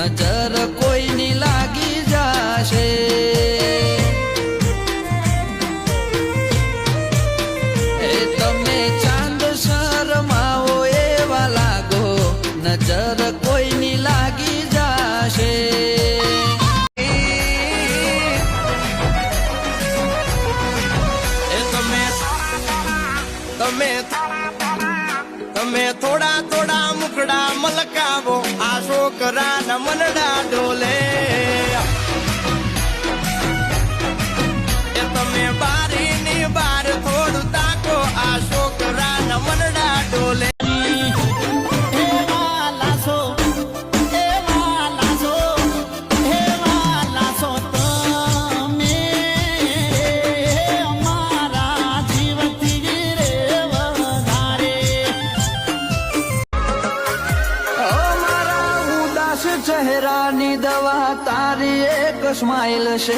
નજર કોઈની લાગી જાશે એ તમે ચાંદ શરમાવો એવા લાગો નજર કોઈની લાગી જાશે તમે થોડા થોડા મુખડા મલકાવો આ છોકરાના મનડા ડોલે એ તમે બારીની બાર થોડું તાકો આ છોકરાના મનડા ડોલે ચહેરાની દવા તારી એક સ્માઈલ છે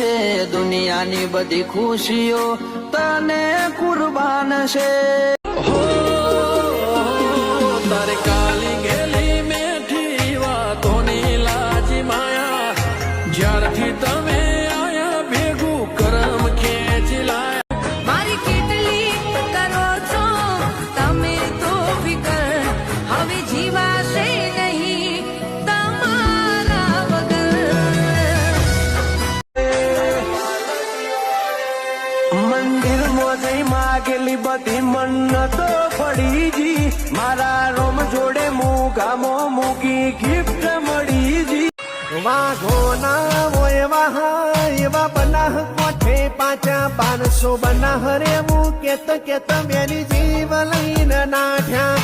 દુનિયાની બધી ખુશીઓ તને કુરબાન છે તારે કાલી ગેલી મેઠી વાતોની લાજી માયા જ્યારથી તમે આયા ભેગું કરમ ખેંચી લાયા મારી કેટલી કરો છો તમે તો ફિકર હવે જીવાશે નહીં મંદિર મોજઈ માગેલી બધી મન્નતો પડીજી મારા રોમ જોડે મુગામો મૂકી ગિફ્ટ મળીજી વાઘો ના હોય વાહા એવા બનાહ કોઠે 500 બનાહ રે મૂકેત કેત મેરી જીવ લઈને નાઠ્યા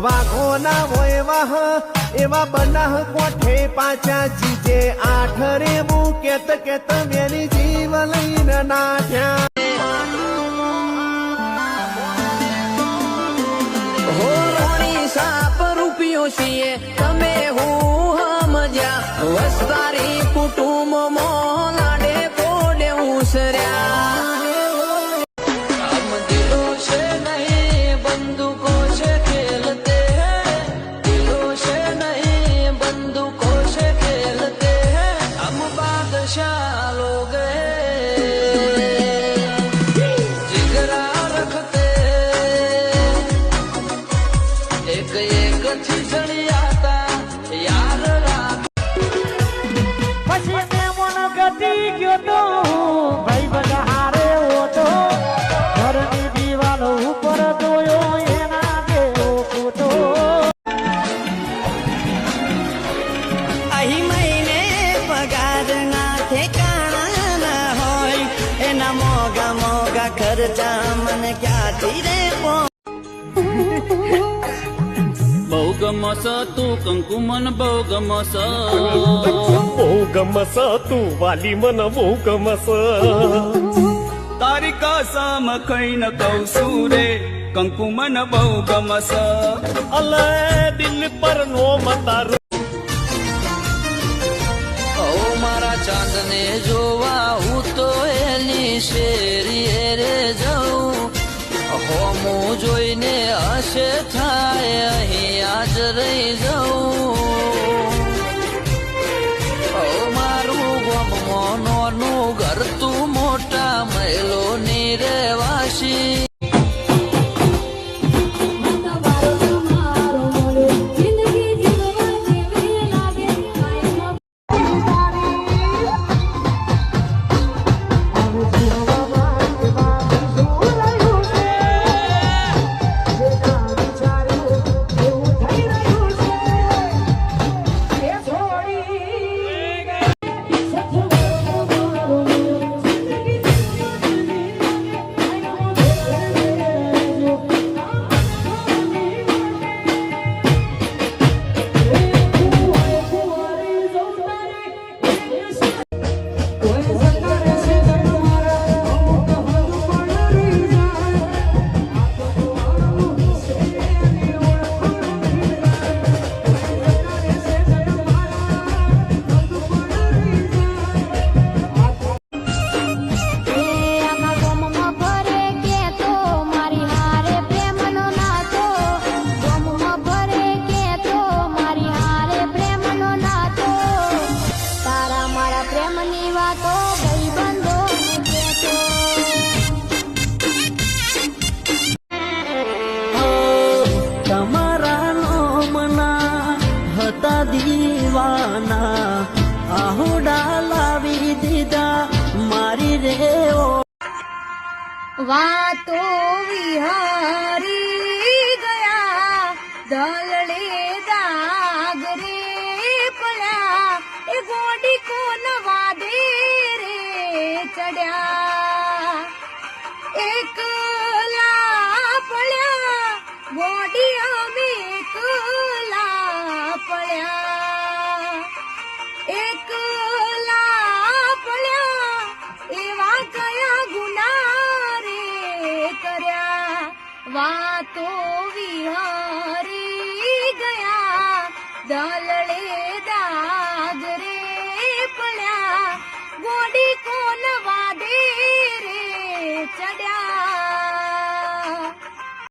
વાઘો ના હોય વાહા એવા બનાહ કોઠે 5 જીજે 8 રે મૂકેત કેત મેરી જીવ લઈને નાઠ્યા સાપ રૂપિયો છીએ તમે હું સમજ્યા વસ્તારી કુટુંબ લાડે પોડે ઉસર્યા हम दिलों से नहीं बंदूकों से खेलते हैं दिलों से नहीं बंदूकों से खेलते हैं हम बादशाह लोग जिगरा रखते एक एक खिचड़ी आता यार रात પછી મેમન ગટી ગયો તો ભાઈ બધા હારે ઓટો ઘરની દિવાલ ઉપર જોયો એના જેવો ફોટો અહીં મહિને પગાર ના ઠેકાણા ના હોય એના મોગા મોગા ખર્ચા મને ક્યાંથી રે બહુ ગમસ તું કંકુમન બહુ ગમસ બહુ ગમસ તું વાલી મન બહુ ગમસ તારી કસમ કહીને કહું છું રે કંકુમન બહુ ગમસ અલે દિલ પર નો મતાર ઓ મારા ચાંદને જોવા હું તો એની શેરીએ રે જાઉં હોમું જોઈને હશે થાય અહીં આજ રહી જાઉં ઓ મારું ગમમાં નોનું ઘર તું મોટા મહેલોની રહેવાસી વાતો વિહારી ગયા દલડે દાગ રે પડ્યા એ ગોડી કોન વાદે રે ચડ્યા એકલા પડ્યા ગોડી અમે એકલા પડ્યા એકલા પડ્યા એવા કયા ગુના રે કર્યા વાતો વિહારી ગયા દલડે દા